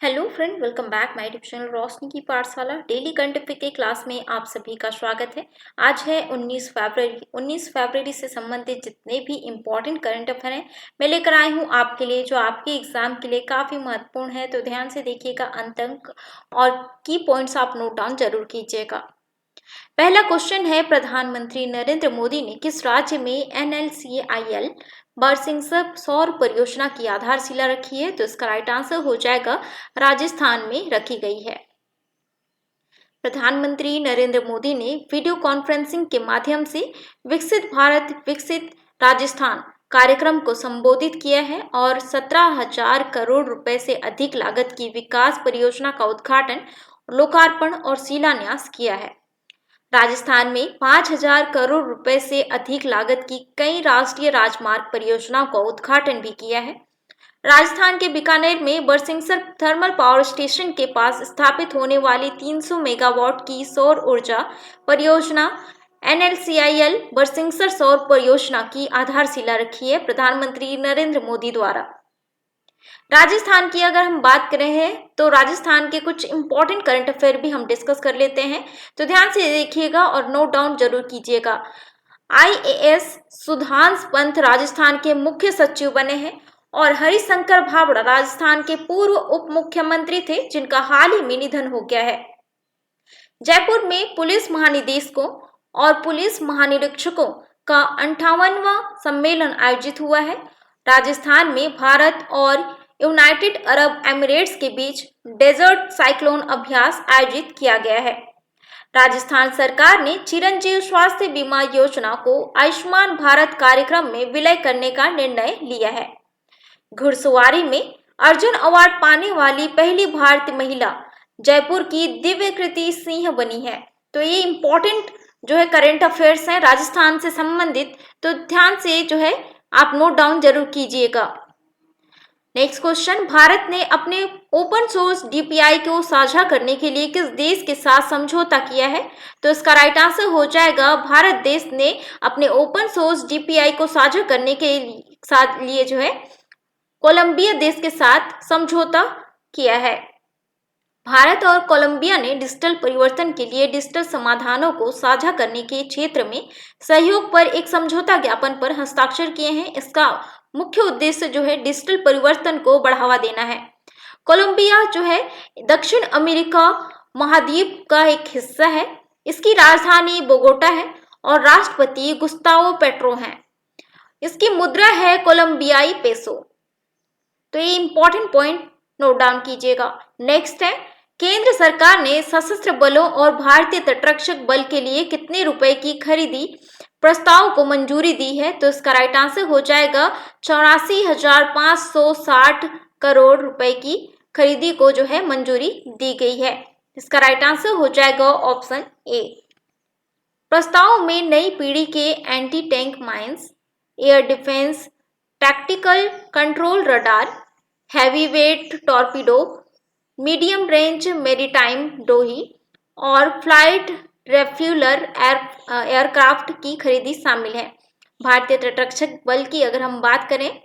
Hello friend, welcome back my YouTube channel Roshni की पाठशाला। Daily current affair के class में आप सभी का स्वागत है। आज है 19 फरवरी से संबंधित जितने भी इम्पोर्टेंट करंट अफेयर हैं मैं लेकर आई हूँ आपके लिए, जो आपके एग्जाम के लिए काफ़ी महत्वपूर्ण है। तो ध्यान से देखिएगा, अंत तक और की पॉइंट्स आप नोट डाउन जरूर कीजिएगा। पहला क्वेश्चन है, प्रधानमंत्री नरेंद्र मोदी ने किस राज्य में NLCIL बरसिंगर सौर परियोजना की आधारशिला रखी है? तो इसका राइट आंसर हो जाएगा राजस्थान में रखी गई है। प्रधानमंत्री नरेंद्र मोदी ने वीडियो कॉन्फ्रेंसिंग के माध्यम से विकसित भारत विकसित राजस्थान कार्यक्रम को संबोधित किया है और 17,000 करोड़ रुपए से अधिक लागत की विकास परियोजना का उद्घाटन, लोकार्पण और शिलान्यास किया है। राजस्थान में 5,000 करोड़ रुपए से अधिक लागत की कई राष्ट्रीय राजमार्ग परियोजनाओं का उद्घाटन भी किया है। राजस्थान के बीकानेर में बरसिंगर थर्मल पावर स्टेशन के पास स्थापित होने वाली 300 मेगावाट की सौर ऊर्जा परियोजना NLCIL बरसिंगर सौर परियोजना की आधारशिला रखी है प्रधानमंत्री नरेंद्र मोदी द्वारा। राजस्थान की अगर हम बात करें हैं तो राजस्थान के कुछ इंपॉर्टेंट करंट अफेयर भी हम डिस्कस कर लेते हैं। तो ध्यान से देखिएगा और नोट डाउन जरूर कीजिएगा। IAS सुधांश पंत राजस्थान के मुख्य सचिव बने हैं और हरिशंकर भाभड़ा राजस्थान के पूर्व उप मुख्यमंत्री थे, जिनका हाल ही में निधन हो गया है। जयपुर में पुलिस महानिदेशकों और पुलिस महानिरीक्षकों का 58वां सम्मेलन आयोजित हुआ है। राजस्थान में भारत और यूनाइटेड अरब एमिरेट्स के बीच डेजर्ट साइक्लोन अभ्यास आयोजित किया गया है। राजस्थान सरकार ने चिरंजीव स्वास्थ्य बीमा योजना को आयुष्मान भारत कार्यक्रम में विलय करने का निर्णय लिया है। घुड़सवारी में अर्जुन अवार्ड पाने वाली पहली भारतीय महिला जयपुर की दिव्यकृति सिंह बनी है। तो ये इंपॉर्टेंट जो है करंट अफेयर्स हैं राजस्थान से संबंधित, तो ध्यान से जो है आप नोट डाउन जरूर कीजिएगा। नेक्स्ट क्वेश्चन, भारत ने अपने ओपन सोर्स DPI को साझा करने के लिए किस देश के साथ समझौता किया है? तो इसका राइट आंसर हो जाएगा भारत देश ने अपने ओपन सोर्स DPI को साझा करने के लिए जो है कोलंबिया देश के साथ समझौता किया है। भारत और कोलंबिया ने डिजिटल परिवर्तन के लिए डिजिटल समाधानों को साझा करने के क्षेत्र में सहयोग पर एक समझौता ज्ञापन पर हस्ताक्षर किए हैं। इसका मुख्य उद्देश्य जो है डिजिटल परिवर्तन को बढ़ावा देना है। कोलंबिया जो है दक्षिण अमेरिका महाद्वीप का एक हिस्सा है। इसकी राजधानी बोगोटा है और राष्ट्रपति गुस्तावो पेट्रो हैं। इसकी मुद्रा है कोलंबियाई पेसो। तो ये इंपॉर्टेंट पॉइंट नोट डाउन कीजिएगा। नेक्स्ट है, केंद्र सरकार ने सशस्त्र बलों और भारतीय तटरक्षक बल के लिए कितने रुपए की खरीदी प्रस्ताव को मंजूरी दी है? तो इसका राइट आंसर हो जाएगा 84,560 करोड़ रुपए की खरीदी को जो है मंजूरी दी गई है। इसका राइट आंसर हो जाएगा ऑप्शन ए। प्रस्ताव में नई पीढ़ी के anti tank mines, air defence, tactical control radar, heavy weight torpedo, medium range maritime डोही और फ्लाइट रेफ्यूलर एयरक्राफ्ट की खरीदी शामिल है। भारतीय तटरक्षक बल की अगर हम बात करें,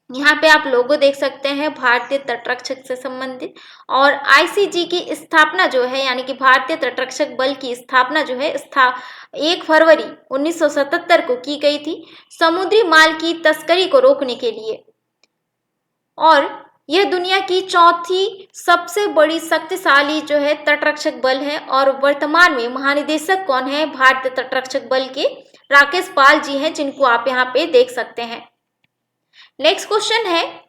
यहाँ पे आप लोगो देख सकते हैं भारतीय तटरक्षक से संबंधित, और ICG की स्थापना जो है यानी कि भारतीय तटरक्षक बल की स्थापना जो है 1 फरवरी 1977 को की गई थी समुद्री माल की तस्करी को रोकने के लिए, और यह दुनिया की चौथी सबसे बड़ी शक्तिशाली जो है तटरक्षक बल है। और वर्तमान में महानिदेशक कौन है भारतीय तटरक्षक बल के? राकेश पाल जी हैं, जिनको आप यहाँ पे देख सकते हैं। नेक्स्ट क्वेश्चन है,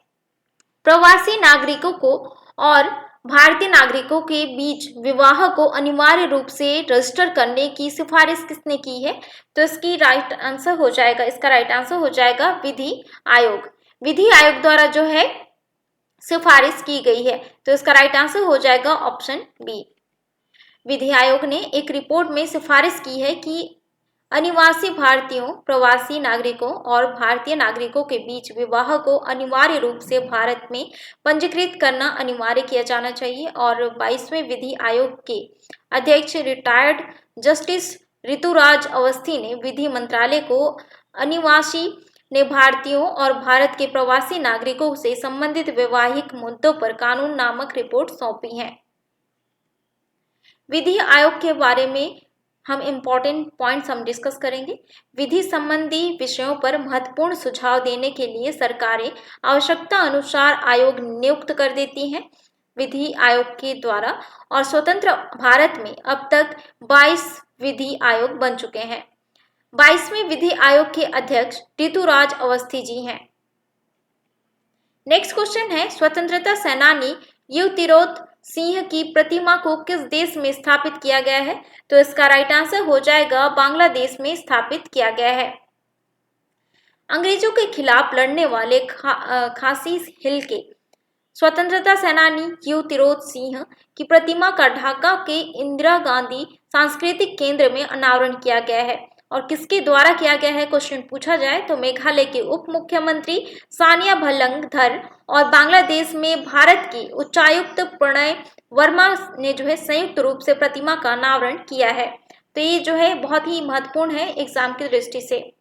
प्रवासी नागरिकों को और भारतीय नागरिकों के बीच विवाह को अनिवार्य रूप से रजिस्टर करने की सिफारिश किसने की है? तो इसकी राइट आंसर हो जाएगा, इसका राइट आंसर हो जाएगा विधि आयोग। विधि आयोग द्वारा जो है सिफारिश की गई है। तो इसका राइट आंसर हो जाएगा ऑप्शन बी। विधि आयोग ने एक रिपोर्ट में सिफारिश की है कि अनिवासी भारतीयों, प्रवासी नागरिकों और भारतीय नागरिकों के बीच विवाह को अनिवार्य रूप से भारत में पंजीकृत करना अनिवार्य किया जाना चाहिए। और 22वें विधि आयोग के अध्यक्ष रिटायर्ड जस्टिस ऋतुराज अवस्थी ने विधि मंत्रालय को अनिवासी ने भारतीयों और भारत के प्रवासी नागरिकों से संबंधित वैवाहिक मुद्दों पर कानून नामक रिपोर्ट सौंपी है। विधि आयोग के बारे में हम इम्पोर्टेंट पॉइंट्स हम डिस्कस करेंगे। विधि संबंधी विषयों पर महत्वपूर्ण सुझाव देने के लिए सरकारें आवश्यकता अनुसार आयोग नियुक्त कर देती हैं विधि आयोग के द्वारा, और स्वतंत्र भारत में अब तक 22 विधि आयोग बन चुके हैं। 22वें विधि आयोग के अध्यक्ष ऋतुराज अवस्थी जी हैं। नेक्स्ट क्वेश्चन है, स्वतंत्रता सेनानी युतिरोत सिंह की प्रतिमा को किस देश में स्थापित किया गया है? तो इसका राइट आंसर हो जाएगा बांग्लादेश में स्थापित किया गया है। अंग्रेजों के खिलाफ लड़ने वाले खासी हिल के स्वतंत्रता सेनानी युतिरोत सिंह की प्रतिमा का ढाका के इंदिरा गांधी सांस्कृतिक केंद्र में अनावरण किया गया है, और किसके द्वारा किया गया है क्वेश्चन पूछा जाए तो मेघालय के उप मुख्यमंत्री सानिया भलंगधर और बांग्लादेश में भारत की उच्चायुक्त प्रणय वर्मा ने जो है संयुक्त रूप से प्रतिमा का अनावरण किया है। तो ये जो है बहुत ही महत्वपूर्ण है एग्जाम की दृष्टि से।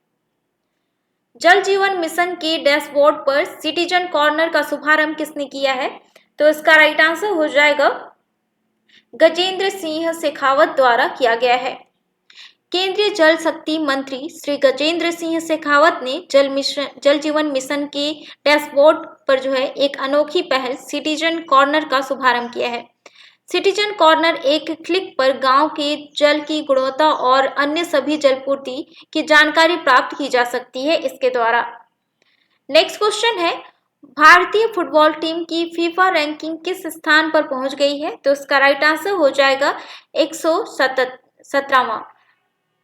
जल जीवन मिशन के डैशबोर्ड पर सिटीजन कॉर्नर का शुभारंभ किसने किया है? तो इसका राइट आंसर हो जाएगा गजेंद्र सिंह शेखावत द्वारा किया गया है। केंद्रीय जल शक्ति मंत्री श्री गजेंद्र सिंह शेखावत ने जल जीवन मिशन के डैशबोर्ड पर जो है एक अनोखी पहल सिटीजन कॉर्नर का शुभारंभ किया है। सिटीजन कॉर्नर एक क्लिक पर गांव के जल की गुणवत्ता और अन्य सभी जलपूर्ति की जानकारी प्राप्त की जा सकती है इसके द्वारा। नेक्स्ट क्वेश्चन है, भारतीय फुटबॉल टीम की फीफा रैंकिंग किस स्थान पर पहुंच गई है? तो इसका राइट आंसर हो जाएगा 117वां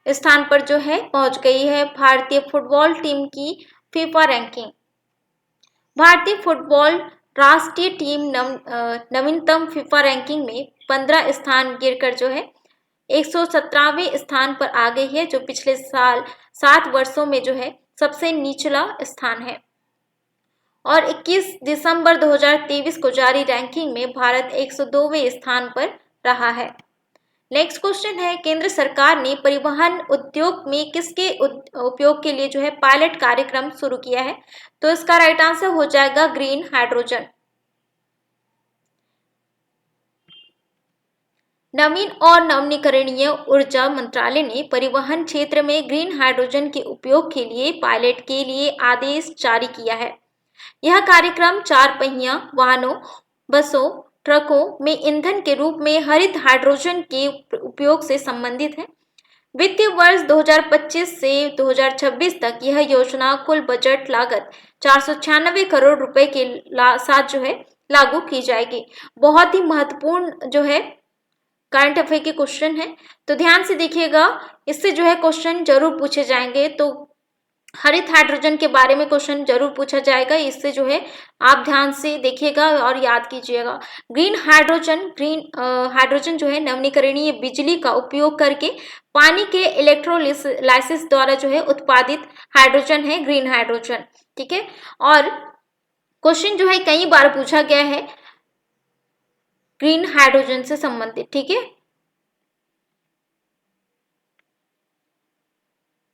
स्थान पर जो है पहुंच गई है भारतीय फुटबॉल टीम की फीफा रैंकिंग। भारतीय फुटबॉल राष्ट्रीय टीम नवीनतम फीफा रैंकिंग में 15 स्थान गिरकर जो है 117वें स्थान पर आ गई है, जो पिछले साल 7 वर्षों में जो है सबसे निचला स्थान है। और 21 दिसंबर 2023 को जारी रैंकिंग में भारत 102वें स्थान पर रहा है। नेक्स्ट क्वेश्चन है, केंद्र सरकार ने परिवहन उद्योग में किसके उपयोग के लिए जो है पायलट कार्यक्रम शुरू किया है? तो इसका राइट आंसर हो जाएगा ग्रीन हाइड्रोजन। नवीन और नवीकरणीय ऊर्जा मंत्रालय ने परिवहन क्षेत्र में ग्रीन हाइड्रोजन के उपयोग के लिए पायलट के लिए आदेश जारी किया है। यह कार्यक्रम 4 पहिया वाहनों, बसों, ट्रकों में ईंधन के रूप में हरित हाइड्रोजन के उपयोग से संबंधित है। वित्तीय वर्ष 2025 से 2026 तक यह योजना कुल बजट लागत 496 करोड़ रुपए के साथ जो है लागू की जाएगी। बहुत ही महत्वपूर्ण जो है करंट अफेयर के क्वेश्चन है, तो ध्यान से देखिएगा, इससे जो है क्वेश्चन जरूर पूछे जाएंगे। तो हरित हाइड्रोजन के बारे में क्वेश्चन जरूर पूछा जाएगा, इससे जो है आप ध्यान से देखिएगा और याद कीजिएगा। ग्रीन हाइड्रोजन जो है नवीकरणीय बिजली का उपयोग करके पानी के इलेक्ट्रोलाइसिस द्वारा जो है उत्पादित हाइड्रोजन है ग्रीन हाइड्रोजन। ठीक है, और क्वेश्चन जो है कई बार पूछा गया है ग्रीन हाइड्रोजन से संबंधित। ठीक है,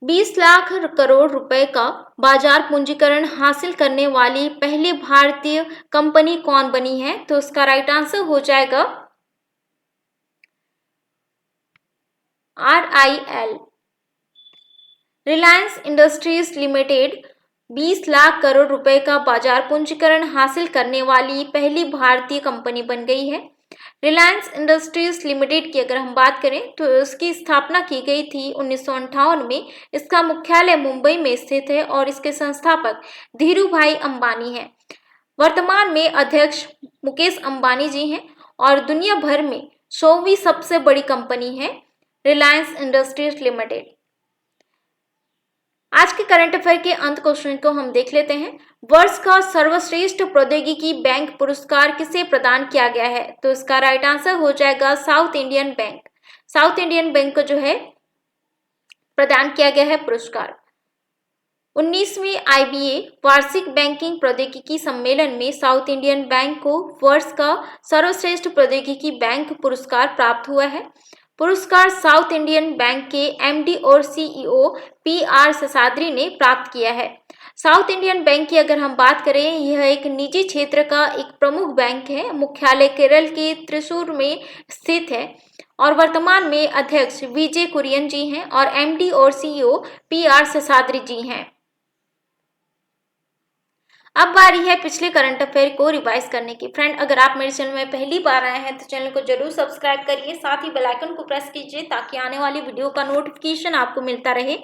20 लाख करोड़ रुपए का बाजार पूंजीकरण हासिल करने वाली पहली भारतीय कंपनी कौन बनी है? तो इसका राइट आंसर हो जाएगा RIL। Reliance industries limited 20 lakh crore रुपए का बाजार पूंजीकरण हासिल करने वाली पहली भारतीय कंपनी बन गई है। रिलायंस इंडस्ट्रीज लिमिटेड की अगर हम बात करें तो इसकी स्थापना की गई थी 1958 में। इसका मुख्यालय मुंबई में स्थित है और इसके संस्थापक धीरूभाई अंबानी हैं। वर्तमान में अध्यक्ष मुकेश अंबानी जी हैं और दुनिया भर में 100वीं सबसे बड़ी कंपनी है रिलायंस इंडस्ट्रीज लिमिटेड। आज के करंट अफेयर के अंत क्वेश्चन को हम देख लेते हैं। वर्ष का सर्वश्रेष्ठ प्रौद्योगिकी बैंक पुरस्कार किसे प्रदान किया गया है? तो इसका राइट आंसर हो जाएगा south Indian bank. South Indian bank को जो है प्रदान किया गया है पुरस्कार। 19वीं IBA वार्षिक बैंकिंग प्रौद्योगिकी सम्मेलन में साउथ इंडियन बैंक को वर्ष का सर्वश्रेष्ठ प्रौद्योगिकी बैंक पुरस्कार प्राप्त हुआ है। पुरस्कार साउथ इंडियन बैंक के MD और CEO PR शेषाद्री ने प्राप्त किया है। साउथ इंडियन बैंक की अगर हम बात करें, यह एक निजी क्षेत्र का एक प्रमुख बैंक है। मुख्यालय केरल के त्रिशूर में स्थित है और वर्तमान में अध्यक्ष विजय कुरियन जी हैं और एमडी और सीईओ पीआर शेषाद्री जी हैं। अब बारी है पिछले करंट अफेयर को रिवाइज करने की। फ्रेंड, अगर आप मेरे चैनल में पहली बार आए हैं तो चैनल को जरूर सब्सक्राइब करिए, साथ ही बेल आइकन को प्रेस कीजिए ताकि आने वाली वीडियो का नोटिफिकेशन आपको मिलता रहे।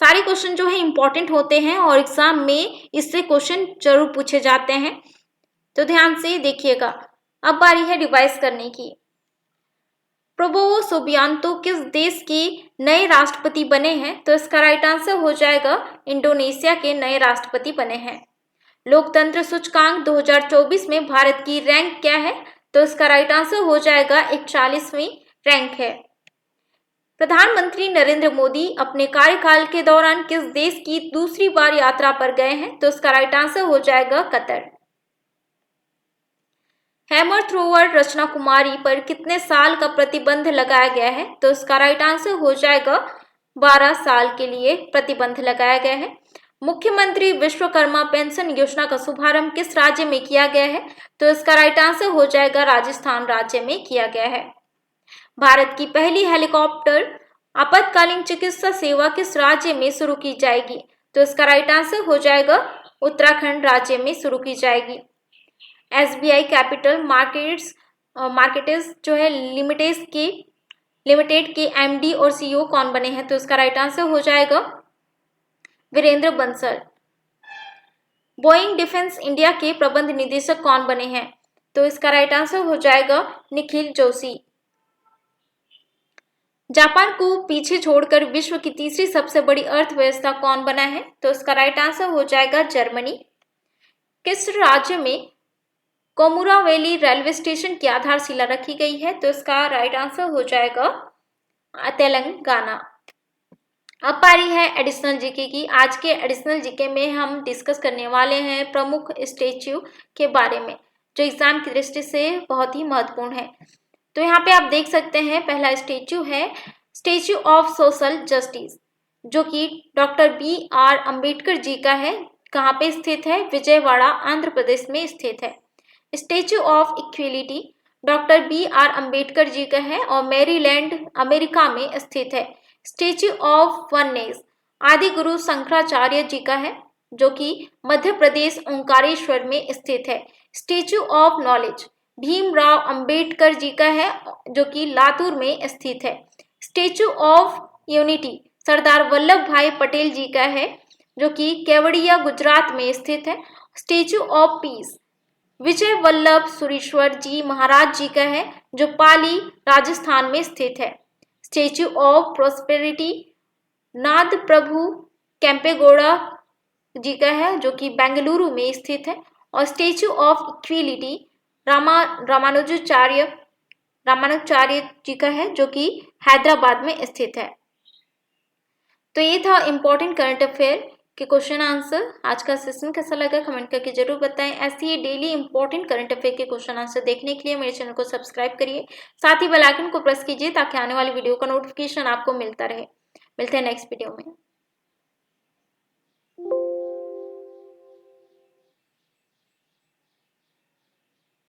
सारे क्वेश्चन जो है इंपॉर्टेंट होते हैं और एग्जाम में इससे क्वेश्चन जरूर पूछे जाते हैं, तो ध्यान से देखिएगा। अब बारी है रिवाइज करने की। प्रोबोवो सुबियांतो किस देश के नए राष्ट्रपति बने हैं? तो इसका राइट आंसर हो जाएगा इंडोनेशिया के नए राष्ट्रपति बने हैं। लोकतंत्र सूचकांक 2024 में भारत की रैंक क्या है? तो इसका राइट आंसर हो जाएगा 41वीं रैंक है। प्रधानमंत्री नरेंद्र मोदी अपने कार्यकाल के दौरान किस देश की दूसरी बार यात्रा पर गए हैं? तो इसका राइट आंसर हो जाएगा कतर। हैमर थ्रोवर रचना कुमारी पर कितने साल का प्रतिबंध लगाया गया है? तो इसका राइट आंसर हो जाएगा 12 साल के लिए प्रतिबंध लगाया गया है। मुख्यमंत्री विश्वकर्मा पेंशन योजना का शुभारंभ किस राज्य में किया गया है? तो इसका राइट आंसर हो जाएगा राजस्थान राज्य में किया गया है। भारत की पहली हेलीकॉप्टर आपातकालीन चिकित्सा सेवा किस राज्य में शुरू की जाएगी? तो इसका राइट आंसर हो जाएगा उत्तराखंड राज्य में शुरू की जाएगी। एसबीआई कैपिटल मार्केट्स जो है लिमिटेड के एमडी और सीईओ कौन बने हैं? तो इसका राइट आंसर हो जाएगा Virendra Bansal. Boeing Defence India के प्रबंध निदेशक कौन बने हैं? तो इसका राइट आंसर हो जाएगा निखिल जोशी। जापान को पीछे छोड़कर विश्व की तीसरी सबसे बड़ी अर्थव्यवस्था कौन बना है? तो इसका राइट आंसर हो जाएगा जर्मनी। किस राज्य में कोमुरा वैली रेलवे स्टेशन की आधारशिला रखी गई है? तो इसका राइट आंसर हो जाएगा तेलंगाना। अब पारी है एडिशनल जीके की। आज के एडिशनल जीके में हम डिस्कस करने वाले हैं प्रमुख स्टैच्यू के बारे में, जो एग्जाम की दृष्टि से बहुत ही महत्वपूर्ण है। तो यहाँ पे आप देख सकते हैं, पहला स्टैच्यू है स्टैच्यू ऑफ सोशल जस्टिस, जो कि डॉक्टर BR अम्बेडकर जी का है। कहाँ पे स्थित है? विजयवाड़ा आंध्र प्रदेश में स्थित है। Statue of equality doctor BR Ambedkar ji का है और मैरीलैंड अमेरिका में स्थित है। स्टैच्यू ऑफ वननेस आदि गुरु शंकराचार्य जी का है, जो कि मध्य प्रदेश ओंकारेश्वर में स्थित है। Statue of knowledge Bhimrao Ambedkar ji का है, जो कि लातूर में स्थित है। Statue of unity Sardar Vallabh Bhai Patel जी का है, जो कि केवड़िया गुजरात में स्थित है। Statue of peace Vijay Vallabh Surishwar जी महाराज जी का है, जो पाली राजस्थान में स्थित है। स्टैच्यू ऑफ प्रोस्पेरिटी नाद प्रभु केम्पेगौड़ा जी का है, जो कि बेंगलुरु में स्थित है। और statue of equality Ramanujacharya ji का है, जो कि हैदराबाद में स्थित है। तो ये था इम्पोर्टेंट करंट अफेयर के क्वेश्चन आंसर। आज का सेशन कैसा लगा कमेंट करके जरूर बताएं। ऐसे ही डेली इंपॉर्टेंट करंट अफेयर के क्वेश्चन आंसर देखने के लिए मेरे चैनल को सब्सक्राइब करिए, साथ ही बेल आइकन को प्रेस कीजिए ताकि आने वाली वीडियो का नोटिफिकेशन आपको मिलता रहे। मिलते हैं नेक्स्ट वीडियो में।